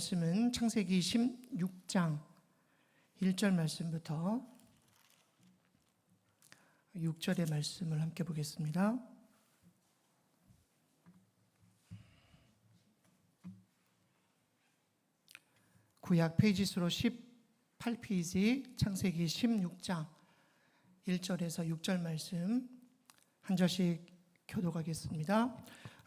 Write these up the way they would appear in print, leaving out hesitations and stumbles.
말씀은 창세기 16장 1절 말씀부터 6절의 말씀을 함께 보겠습니다. 구약 페이지 수로 18페이지 창세기 16장 1절에서 6절 말씀 한 절씩 교독하겠습니다.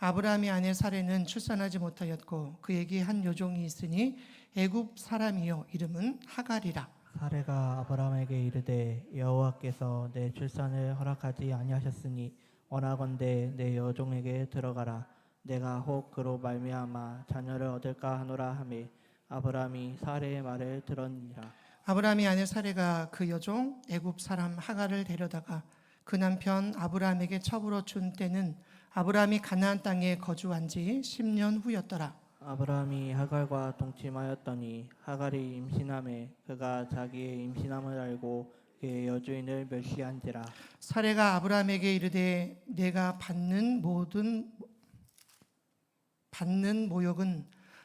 아브라함의 아내 사레는 출산하지 못하였고 그에게 한 여종이 있으니 애굽 사람이요 이름은 하갈이라. 사레가 아브라함에게 이르되 여호와께서 내 출산을 허락하지 아니하셨으니 원하건대 내 여종에게 들어가라. 내가 혹 그로 말미암아 자녀를 얻을까 하노라 하매 아브라함이 사레의 말을 들었니라. 아브라함의 아내 사레가 그 여종 애굽 사람 하갈을 데려다가 그 남편 아브라함에게 첩으로 준 때는 아브라함이 가나안 땅에 거주한 지 10년 후였더라. 아브라함이 하갈과 동침하였더니 하갈이 임신하매 그가 자기의 임신함을 알고 그의 여주인을 멸시한지라. 사레가 아브라함에게 이르되 내가 받는 모욕은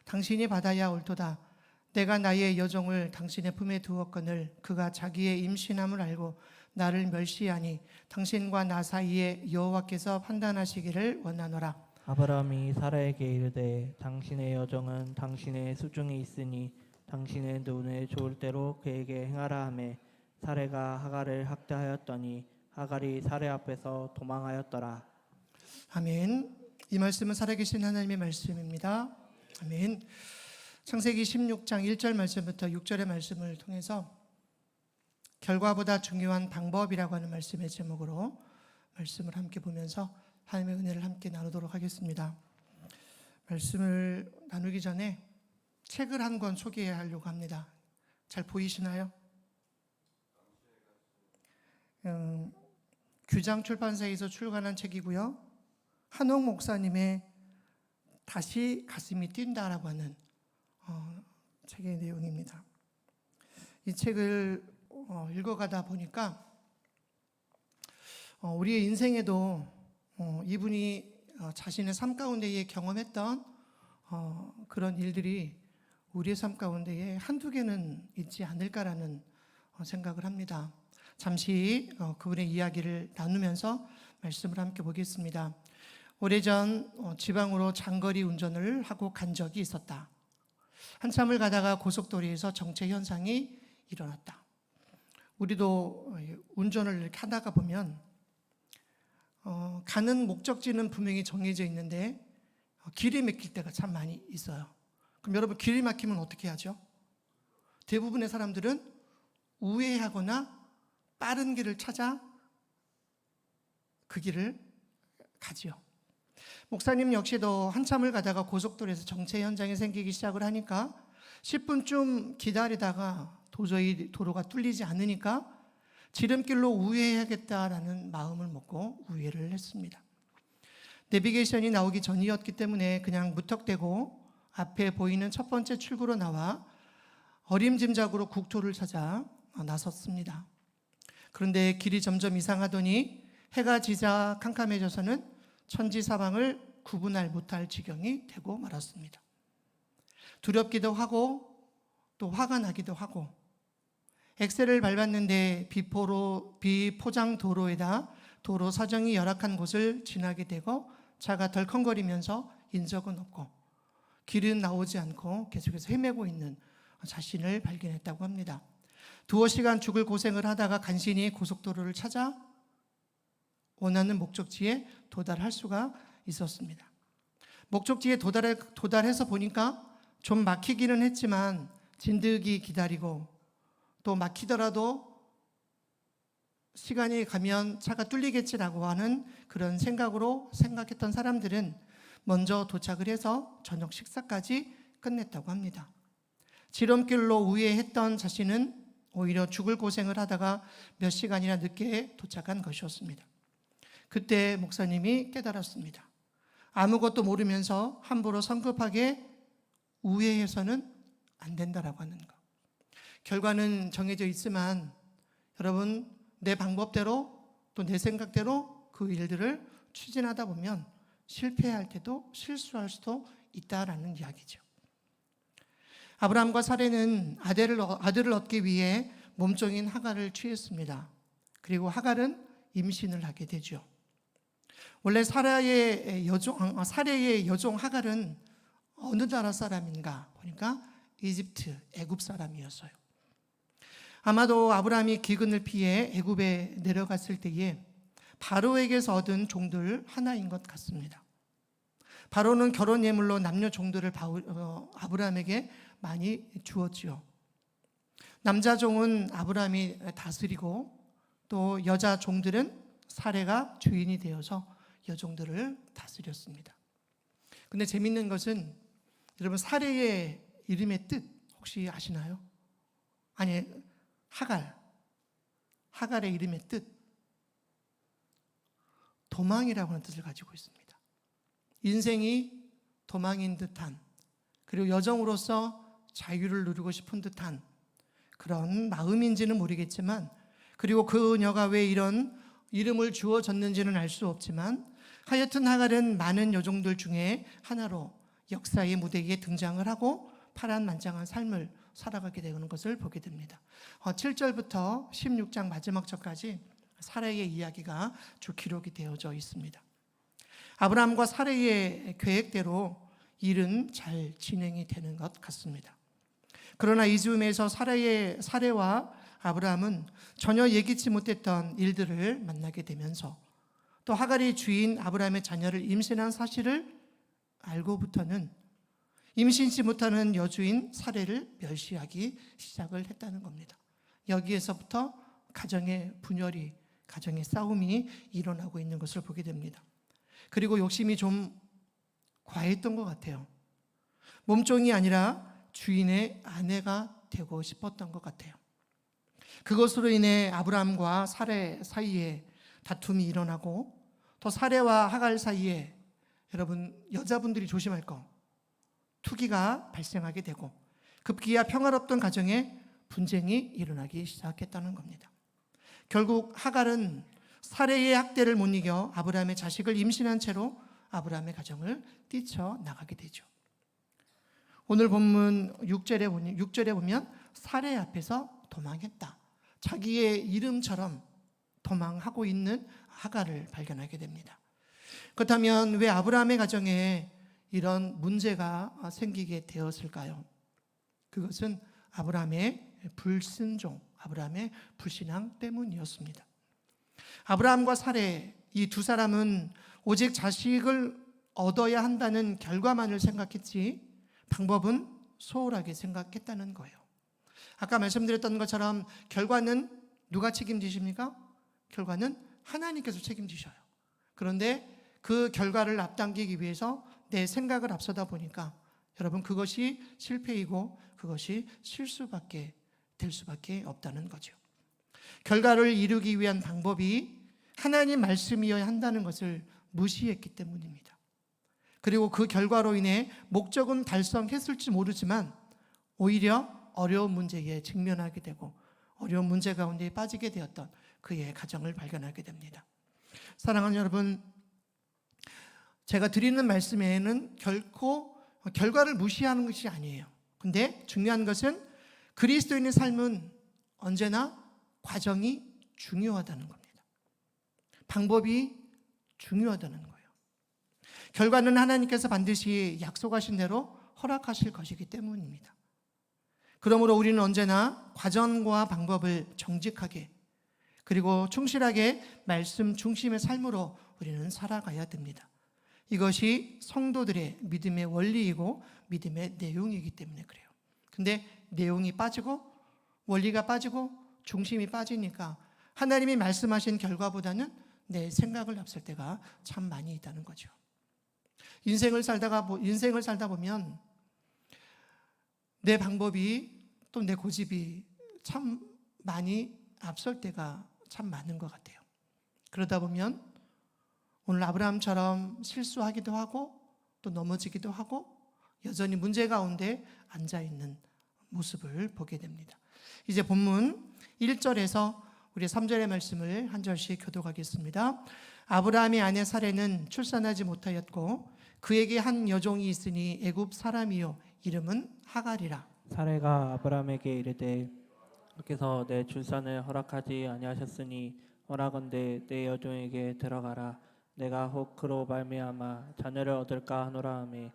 당신이 받아야 옳도다. 내가 나의 여종을 당신의 품에 두었거늘 그가 자기의 임신함을 알고 나를 멸시하니 당신과 나 사이에 여호와께서 판단하시기를 원하노라. 아브라함이 사라에게 이르되 당신의 여종은 당신의 수중에 있으니 당신의 눈에 좋을 대로 그에게 행하라 하매 사레가 하갈을 학대하였더니 하갈이 사레 앞에서 도망하였더라. 아멘. 이 말씀은 살아계신 하나님의 말씀입니다. 아멘. 창세기 16장 1절 말씀부터 6절의 말씀을 통해서 결과보다 중요한 방법이라고 하는 말씀의 제목으로 말씀을 함께 보면서 하나님의 은혜를 함께 나누도록 하겠습니다. 말씀을 나누기 전에 책을 한 권 소개하려고 합니다. 잘 보이시나요? 규장 출판사에서 출간한 책이고요. 한옥 목사님의 다시 가슴이 뛴다라고 하는 책의 내용입니다. 이 책을 읽어가다 보니까 우리의 인생에도 이분이 자신의 삶 가운데에 경험했던 그런 일들이 우리의 삶 가운데에 한두 개는 있지 않을까라는 생각을 합니다. 잠시 그분의 이야기를 나누면서 말씀을 함께 보겠습니다. 오래전 지방으로 장거리 운전을 하고 간 적이 있었다. 한참을 가다가 고속도로에서 정체 현상이 일어났다. 우리도 운전을 이렇게 하다가 보면 가는 목적지는 분명히 정해져 있는데 길이 막힐 때가 참 많이 있어요. 그럼 여러분 길이 막히면 어떻게 하죠? 대부분의 사람들은 우회하거나 빠른 길을 찾아 그 길을 가지요. 목사님 역시도 한참을 가다가 고속도로에서 정체 현상이 생기기 시작을 하니까 10분쯤 기다리다가 도저히 도로가 뚫리지 않으니까 지름길로 우회해야겠다라는 마음을 먹고 우회를 했습니다. 내비게이션이 나오기 전이었기 때문에 그냥 무턱대고 앞에 보이는 첫 번째 출구로 나와 어림짐작으로 국토를 찾아 나섰습니다. 그런데 길이 점점 이상하더니 해가 지자 캄캄해져서는 천지사방을 구분할 못할 지경이 되고 말았습니다. 두렵기도 하고 또 화가 나기도 하고 엑셀을 밟았는데 비포장 도로에다 도로 사정이 열악한 곳을 지나게 되고 차가 덜컹거리면서 인적은 없고 길은 나오지 않고 계속해서 헤매고 있는 자신을 발견했다고 합니다. 두어 시간 죽을 고생을 하다가 간신히 고속도로를 찾아 원하는 목적지에 도달할 수가 있었습니다. 목적지에 도달해서 보니까 좀 막히기는 했지만 진득이 기다리고 또 막히더라도 시간이 가면 차가 뚫리겠지라고 하는 그런 생각했던 사람들은 먼저 도착을 해서 저녁 식사까지 끝냈다고 합니다. 지름길로 우회했던 자신은 오히려 죽을 고생을 하다가 몇 시간이나 늦게 도착한 것이었습니다. 그때 목사님이 깨달았습니다. 아무것도 모르면서 함부로 성급하게 우회해서는 안 된다라고 하는 것. 결과는 정해져 있지만 여러분 내 방법대로 또 내 생각대로 그 일들을 추진하다 보면 실패할 때도 실수할 수도 있다라는 이야기죠. 아브라함과 사레는 아들을 얻기 위해 몸종인 하갈을 취했습니다. 그리고 하갈은 임신을 하게 되죠. 원래 사레의 여종 하갈은 어느 나라 사람인가 보니까 이집트, 애굽 사람이었어요. 아마도 아브라함이 기근을 피해 애굽에 내려갔을 때에 바로에게서 얻은 종들 하나인 것 같습니다. 바로는 결혼 예물로 남녀 종들을 아브라함에게 많이 주었지요. 남자 종은 아브라함이 다스리고 또 여자 종들은 사레가 주인이 되어서 여종들을 다스렸습니다. 근데 재밌는 것은 여러분 사레의 이름의 뜻 혹시 아시나요? 아니, 하갈의 이름의 뜻 도망이라고 하는 뜻을 가지고 있습니다. 인생이 도망인 듯한, 그리고 여정으로서 자유를 누리고 싶은 듯한 그런 마음인지는 모르겠지만, 그리고 그녀가 왜 이런 이름을 주어졌는지는 알 수 없지만, 하여튼 하갈은 많은 여종들 중에 하나로 역사의 무대에 등장을 하고 파란만장한 삶을 살아가게 되는 것을 보게 됩니다. 7절부터 16장 마지막 절까지 사레의 이야기가 쭉 기록이 되어져 있습니다. 아브라함과 사레의 계획대로 일은 잘 진행이 되는 것 같습니다. 그러나 이 즈음에서 사레와 아브라함은 전혀 예기치 못했던 일들을 만나게 되면서 또 하갈이 주인 아브라함의 자녀를 임신한 사실을 알고부터는 임신치 못하는 여주인 사레를 멸시하기 시작을 했다는 겁니다. 여기에서부터 가정의 분열이, 가정의 싸움이 일어나고 있는 것을 보게 됩니다. 그리고 욕심이 좀 과했던 것 같아요. 몸종이 아니라 주인의 아내가 되고 싶었던 것 같아요. 그것으로 인해 아브라함과 사레 사이에 다툼이 일어나고 또 사레와 하갈 사이에 여러분 여자분들이 조심할 거 투기가 발생하게 되고 급기야 평화롭던 가정에 분쟁이 일어나기 시작했다는 겁니다. 결국 하갈은 사레의 학대를 못 이겨 아브라함의 자식을 임신한 채로 아브라함의 가정을 뛰쳐나가게 되죠. 오늘 본문 6절에 보면 사레 앞에서 도망했다. 자기의 이름처럼 도망하고 있는 하갈을 발견하게 됩니다. 그렇다면 왜 아브라함의 가정에 이런 문제가 생기게 되었을까요? 그것은 아브라함의 불순종, 아브라함의 불신앙 때문이었습니다. 아브라함과 사레 이 두 사람은 오직 자식을 얻어야 한다는 결과만을 생각했지 방법은 소홀하게 생각했다는 거예요. 아까 말씀드렸던 것처럼 결과는 누가 책임지십니까? 결과는 하나님께서 책임지셔요. 그런데 그 결과를 앞당기기 위해서 내 생각을 앞서다 보니까 여러분 그것이 실패이고 그것이 실수밖에 될 수밖에 없다는 거죠. 결과를 이루기 위한 방법이 하나님 말씀이어야 한다는 것을 무시했기 때문입니다. 그리고 그 결과로 인해 목적은 달성했을지 모르지만 오히려 어려운 문제에 직면하게 되고 어려운 문제 가운데 빠지게 되었던 그의 가정을 발견하게 됩니다. 사랑하는 여러분, 제가 드리는 말씀에는 결코 결과를 무시하는 것이 아니에요. 근데 중요한 것은 그리스도인의 삶은 언제나 과정이 중요하다는 겁니다. 방법이 중요하다는 거예요. 결과는 하나님께서 반드시 약속하신 대로 허락하실 것이기 때문입니다. 그러므로 우리는 언제나 과정과 방법을 정직하게 그리고 충실하게 말씀 중심의 삶으로 우리는 살아가야 됩니다. 이것이 성도들의 믿음의 원리이고 믿음의 내용이기 때문에 그래요. 근데 내용이 빠지고 원리가 빠지고 중심이 빠지니까 하나님이 말씀하신 결과보다는 내 생각을 앞설 때가 참 많이 있다는 거죠. 인생을 살다 보면 내 방법이 또 내 고집이 참 많이 앞설 때가 참 많은 것 같아요. 그러다 보면 오늘 아브라함처럼 실수하기도 하고 또 넘어지기도 하고 여전히 문제 가운데 앉아있는 모습을 보게 됩니다. 이제 본문 1절에서 우리 3절의 말씀을 한 절씩 교독하겠습니다. 아브라함의 아내 사레는 출산하지 못하였고 그에게 한 여종이 있으니 애굽 사람이요 이름은 하갈이라. 사례가 아브라함에게 이르되 께서 내 출산을 허락하지 아니하셨으니 원하건대 내 여종에게 들어가라. 내가 혹 그로 말미암아 자녀를 얻을까 하노라 하매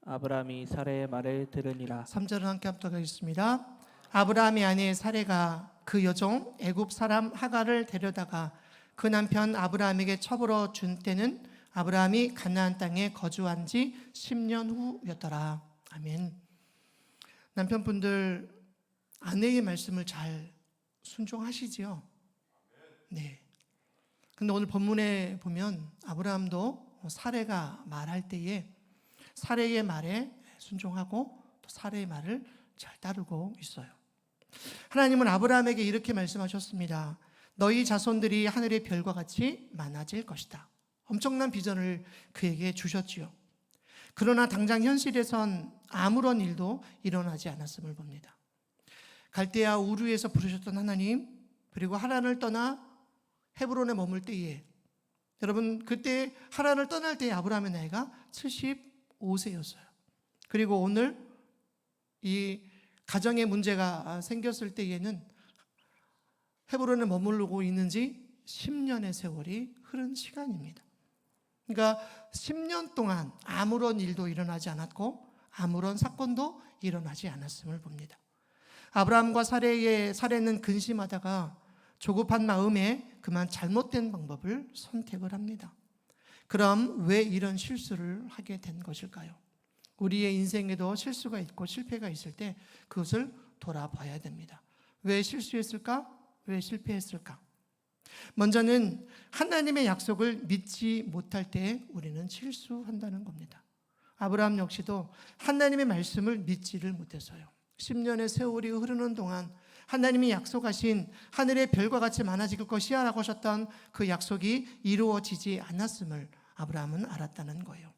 아브라함이 사례의 말을 들으니라. 3절은 함께 합독하겠습니다. 아브라함의 아내 사레가 그 여종 애굽 사람 하갈을 데려다가 그 남편 아브라함에게 첩으로 준 때는 아브라함이 가나안 땅에 거주한 지 10년 후였더라. 아멘. 남편분들 아내의 말씀을 잘 순종하시지요? 네. 근데 오늘 본문에 보면 아브라함도 사레가 말할 때에 사레의 말에 순종하고 또 사레의 말을 잘 따르고 있어요. 하나님은 아브라함에게 이렇게 말씀하셨습니다. 너희 자손들이 하늘의 별과 같이 많아질 것이다. 엄청난 비전을 그에게 주셨지요. 그러나 당장 현실에선 아무런 일도 일어나지 않았음을 봅니다. 갈대아 우르에서 부르셨던 하나님, 그리고 하란을 떠나 헤브론에 머물 때에, 여러분 그때 하란을 떠날 때에 아브라함의 나이가 75세였어요. 그리고 오늘 이 가정에 문제가 생겼을 때에는 헤브론에 머무르고 있는지 10년의 세월이 흐른 시간입니다. 그러니까 10년 동안 아무런 일도 일어나지 않았고 아무런 사건도 일어나지 않았음을 봅니다. 아브라함과 사레는 근심하다가 조급한 마음에 그만 잘못된 방법을 선택을 합니다. 그럼 왜 이런 실수를 하게 된 것일까요? 우리의 인생에도 실수가 있고 실패가 있을 때 그것을 돌아봐야 됩니다. 왜 실수했을까? 왜 실패했을까? 먼저는 하나님의 약속을 믿지 못할 때 우리는 실수한다는 겁니다. 아브라함 역시도 하나님의 말씀을 믿지를 못해서요. 10년의 세월이 흐르는 동안 하나님이 약속하신 하늘의 별과 같이 많아질 것이야 라고 하셨던 그 약속이 이루어지지 않았음을 아브라함은 알았다는 거예요.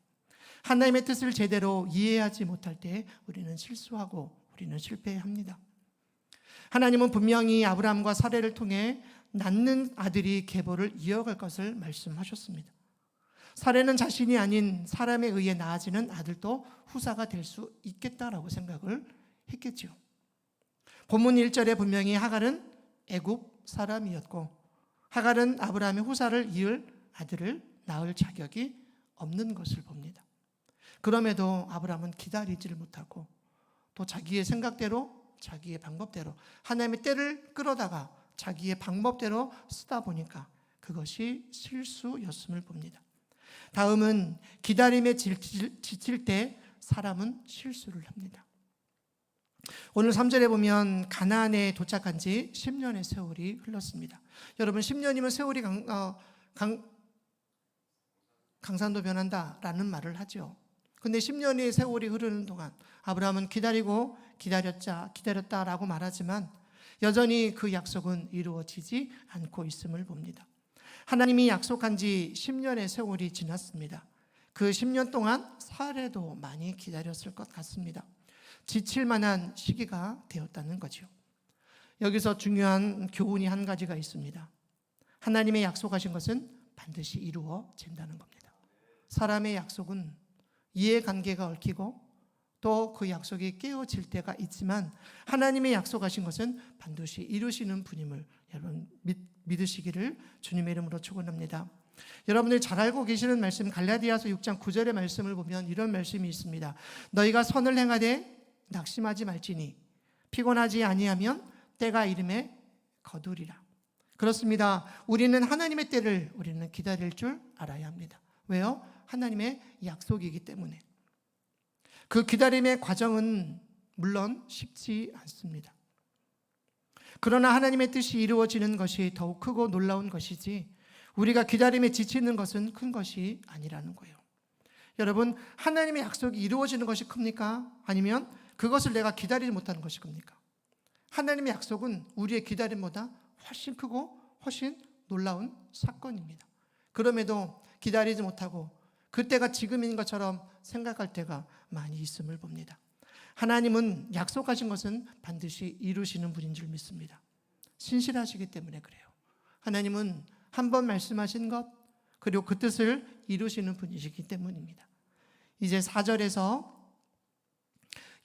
하나님의 뜻을 제대로 이해하지 못할 때 우리는 실수하고 우리는 실패합니다. 하나님은 분명히 아브라함과 사레를 통해 낳는 아들이 계보를 이어갈 것을 말씀하셨습니다. 사레는 자신이 아닌 사람에 의해 낳아지는 아들도 후사가 될 수 있겠다라고 생각을 했겠죠. 본문 1절에 분명히 하갈은 애굽 사람이었고 하갈은 아브라함의 후사를 이을 아들을 낳을 자격이 없는 것을 봅니다. 그럼에도 아브라함은 기다리지를 못하고 또 자기의 생각대로 자기의 방법대로 하나님의 때를 끌어다가 자기의 방법대로 쓰다 보니까 그것이 실수였음을 봅니다. 다음은 기다림에 지칠 때 사람은 실수를 합니다. 오늘 3절에 보면 가나안에 도착한 지 10년의 세월이 흘렀습니다. 여러분 10년이면 세월이 강산도 변한다라는 말을 하죠. 근데 10년의 세월이 흐르는 동안 아브라함은 기다렸다라고 말하지만 여전히 그 약속은 이루어지지 않고 있음을 봅니다. 하나님이 약속한 지 10년의 세월이 지났습니다. 그 10년 동안 사례도 많이 기다렸을 것 같습니다. 지칠 만한 시기가 되었다는 거죠. 여기서 중요한 교훈이 한 가지가 있습니다. 하나님의 약속하신 것은 반드시 이루어진다는 겁니다. 사람의 약속은 이해관계가 얽히고 또 그 약속이 깨어질 때가 있지만 하나님의 약속하신 것은 반드시 이루시는 분임을 여러분 믿으시기를 주님의 이름으로 축원합니다. 여러분들이 잘 알고 계시는 말씀 갈라디아서 6장 9절의 말씀을 보면 이런 말씀이 있습니다. 너희가 선을 행하되 낙심하지 말지니 피곤하지 아니하면 때가 이름에 거두리라. 그렇습니다. 우리는 하나님의 때를 우리는 기다릴 줄 알아야 합니다. 왜요? 하나님의 약속이기 때문에. 그 기다림의 과정은 물론 쉽지 않습니다. 그러나 하나님의 뜻이 이루어지는 것이 더욱 크고 놀라운 것이지 우리가 기다림에 지치는 것은 큰 것이 아니라는 거예요. 여러분, 하나님의 약속이 이루어지는 것이 큽니까? 아니면 그것을 내가 기다리지 못하는 것이 큽니까? 하나님의 약속은 우리의 기다림보다 훨씬 크고 훨씬 놀라운 사건입니다. 그럼에도 기다리지 못하고 그때가 지금인 것처럼 생각할 때가 많이 있음을 봅니다. 하나님은 약속하신 것은 반드시 이루시는 분인 줄 믿습니다. 신실하시기 때문에 그래요. 하나님은 한 번 말씀하신 것 그리고 그 뜻을 이루시는 분이시기 때문입니다. 이제 4절에서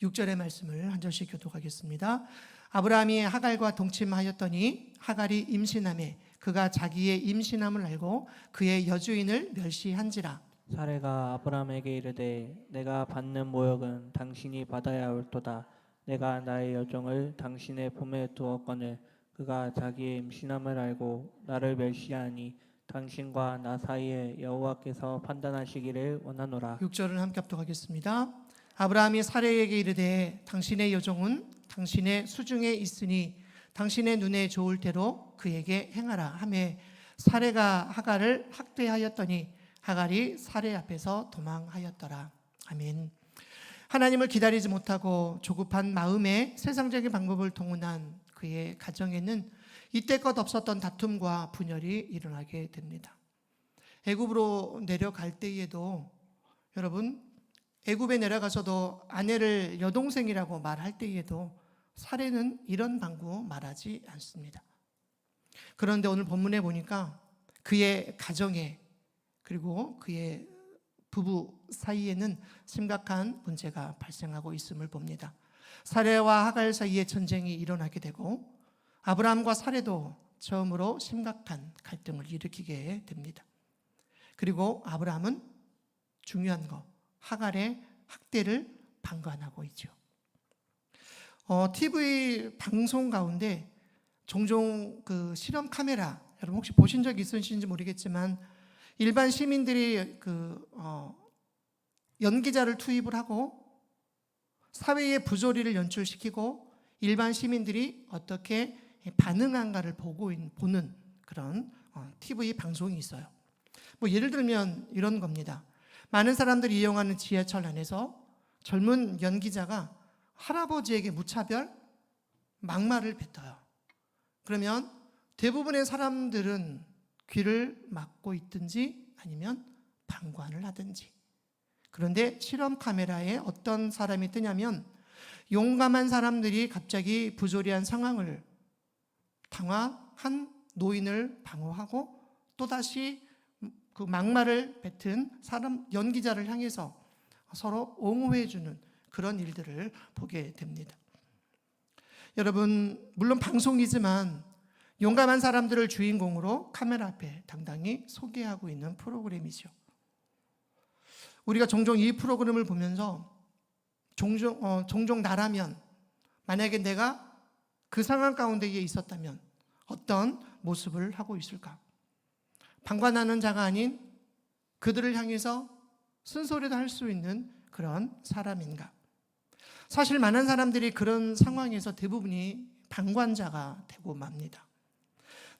6절의 말씀을 한 절씩 교독하겠습니다. 아브라함이 하갈과 동침하였더니 하갈이 임신하매 그가 자기의 임신함을 알고 그의 여주인을 멸시한지라. 사레가 아브라함에게 이르되 내가 받는 모욕은 당신이 받아야 옳도다. 내가 나의 여종을 당신의 품에 두었거늘 그가 자기의 임신함을 알고 나를 멸시하니 당신과 나 사이에 여호와께서 판단하시기를 원하노라. 6절을 함께 합독하겠습니다. 아브라함이 사레에게 이르되 당신의 여종은 당신의 수중에 있으니 당신의 눈에 좋을 대로 그에게 행하라 하매 사레가 하갈을 학대하였더니 하갈이 사레 앞에서 도망하였더라. 아멘. 하나님을 기다리지 못하고 조급한 마음에 세상적인 방법을 동원한 그의 가정에는 이때껏 없었던 다툼과 분열이 일어나게 됩니다. 애굽으로 내려갈 때에도 여러분 애굽에 내려가서도 아내를 여동생이라고 말할 때에도 사례는 이런 방구 말하지 않습니다. 그런데 오늘 본문에 보니까 그의 가정에 그리고 그의 부부 사이에는 심각한 문제가 발생하고 있음을 봅니다. 사레와 하갈 사이에 전쟁이 일어나게 되고 아브라함과 사레도 처음으로 심각한 갈등을 일으키게 됩니다. 그리고 아브라함은 중요한 거 하갈의 학대를 방관하고 있죠. TV 방송 가운데 종종 그 실험 카메라 여러분 혹시 보신 적 있으신지 모르겠지만 일반 시민들이 연기자를 투입을 하고 사회의 부조리를 연출시키고 일반 시민들이 어떻게 반응한가를 보는 그런 TV 방송이 있어요. 뭐 예를 들면 이런 겁니다. 많은 사람들이 이용하는 지하철 안에서 젊은 연기자가 할아버지에게 무차별 막말을 뱉어요. 그러면 대부분의 사람들은 귀를 막고 있든지 아니면 방관을 하든지. 그런데 실험 카메라에 어떤 사람이 뜨냐면 용감한 사람들이 갑자기 부조리한 상황을 당황한 노인을 방어하고 또다시 그 막말을 뱉은 사람 연기자를 향해서 서로 옹호해 주는 그런 일들을 보게 됩니다. 여러분 물론 방송이지만 용감한 사람들을 주인공으로 카메라 앞에 당당히 소개하고 있는 프로그램이죠. 우리가 종종 이 프로그램을 보면서 종종 나라면 만약에 내가 그 상황 가운데에 있었다면 어떤 모습을 하고 있을까? 방관하는 자가 아닌 그들을 향해서 쓴소리도 할 수 있는 그런 사람인가? 사실 많은 사람들이 그런 상황에서 대부분이 방관자가 되고 맙니다.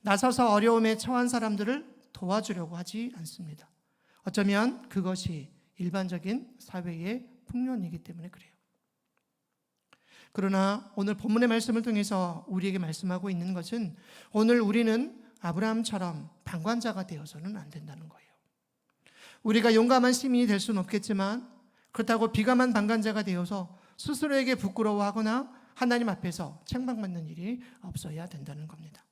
나서서 어려움에 처한 사람들을 도와주려고 하지 않습니다. 어쩌면 그것이 일반적인 사회의 풍년이기 때문에 그래요. 그러나 오늘 본문의 말씀을 통해서 우리에게 말씀하고 있는 것은 오늘 우리는 아브라함처럼 방관자가 되어서는 안 된다는 거예요. 우리가 용감한 시민이 될 수는 없겠지만 그렇다고 비감한 방관자가 되어서 스스로에게 부끄러워하거나 하나님 앞에서 책망받는 일이 없어야 된다는 겁니다.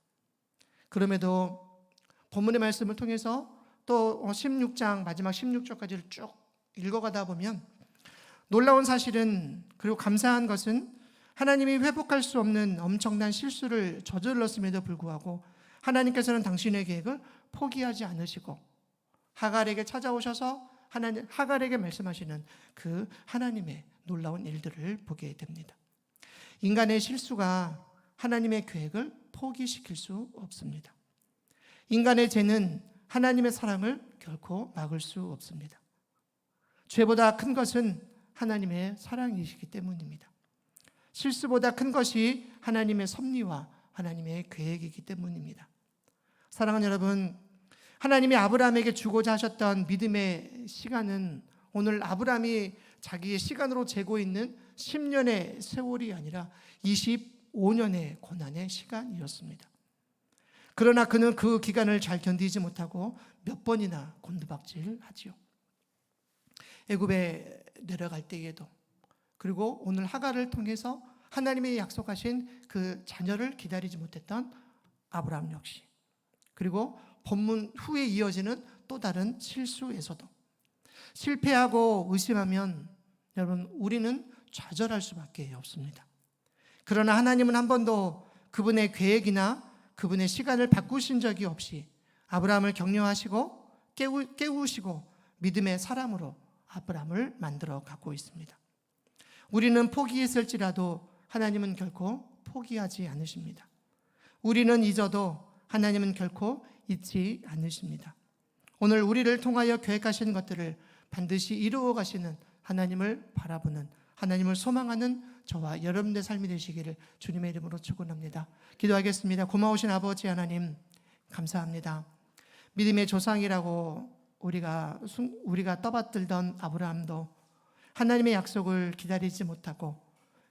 그럼에도 본문의 말씀을 통해서 또 16장 마지막 16절까지를 쭉 읽어가다 보면 놀라운 사실은 그리고 감사한 것은 하나님이 회복할 수 없는 엄청난 실수를 저질렀음에도 불구하고 하나님께서는 당신의 계획을 포기하지 않으시고 하갈에게 찾아오셔서 하갈에게 말씀하시는 그 하나님의 놀라운 일들을 보게 됩니다. 인간의 실수가 하나님의 계획을 포기시킬 수 없습니다. 인간의 죄는 하나님의 사랑을 결코 막을 수 없습니다. 죄보다 큰 것은 하나님의 사랑이시기 때문입니다. 실수보다 큰 것이 하나님의 섭리와 하나님의 계획이기 때문입니다. 사랑하는 여러분, 하나님이 아브라함에게 주고자 하셨던 믿음의 시간은 오늘 아브라함이 자기의 시간으로 재고 있는 10년의 세월이 아니라 25년의 고난의 시간이었습니다. 그러나 그는 그 기간을 잘 견디지 못하고 몇 번이나 곤두박질하지요. 애굽에 내려갈 때에도 그리고 오늘 하갈을 통해서 하나님의 약속하신 그 자녀를 기다리지 못했던 아브라함 역시 그리고 본문 후에 이어지는 또 다른 실수에서도 실패하고 의심하면 여러분 우리는 좌절할 수밖에 없습니다. 그러나 하나님은 한 번도 그분의 계획이나 그분의 시간을 바꾸신 적이 없이 아브라함을 격려하시고 깨우시고 믿음의 사람으로 아브라함을 만들어 가고 있습니다. 우리는 포기했을지라도 하나님은 결코 포기하지 않으십니다. 우리는 잊어도 하나님은 결코 잊지 않으십니다. 오늘 우리를 통하여 계획하신 것들을 반드시 이루어 가시는 하나님을 바라보는, 하나님을 소망하는 저와 여러분의 삶이 되시기를 주님의 이름으로 축원합니다. 기도하겠습니다. 고마우신 아버지 하나님, 감사합니다. 믿음의 조상이라고 우리가 떠받들던 아브라함도 하나님의 약속을 기다리지 못하고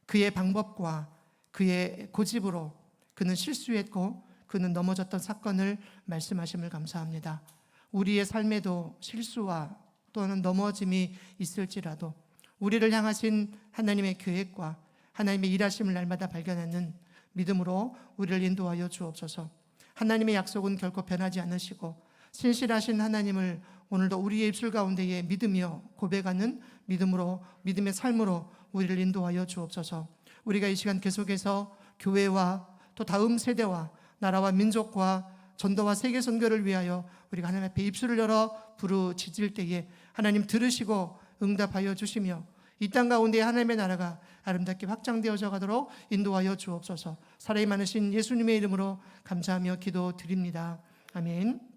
그의 방법과 그의 고집으로 그는 실수했고 그는 넘어졌던 사건을 말씀하심을 감사합니다. 우리의 삶에도 실수와 또는 넘어짐이 있을지라도 우리를 향하신 하나님의 계획과 하나님의 일하심을 날마다 발견하는 믿음으로 우리를 인도하여 주옵소서. 하나님의 약속은 결코 변하지 않으시고 신실하신 하나님을 오늘도 우리의 입술 가운데에 믿으며 고백하는 믿음으로, 믿음의 삶으로 우리를 인도하여 주옵소서. 우리가 이 시간 계속해서 교회와 또 다음 세대와 나라와 민족과 전도와 세계 선교를 위하여 우리가 하나님 앞에 입술을 열어 부르짖을 때에 하나님 들으시고 응답하여 주시며 이 땅 가운데 하나님의 나라가 아름답게 확장되어져 가도록 인도하여 주옵소서. 사랑이 많으신 예수님의 이름으로 감사하며 기도드립니다. 아멘.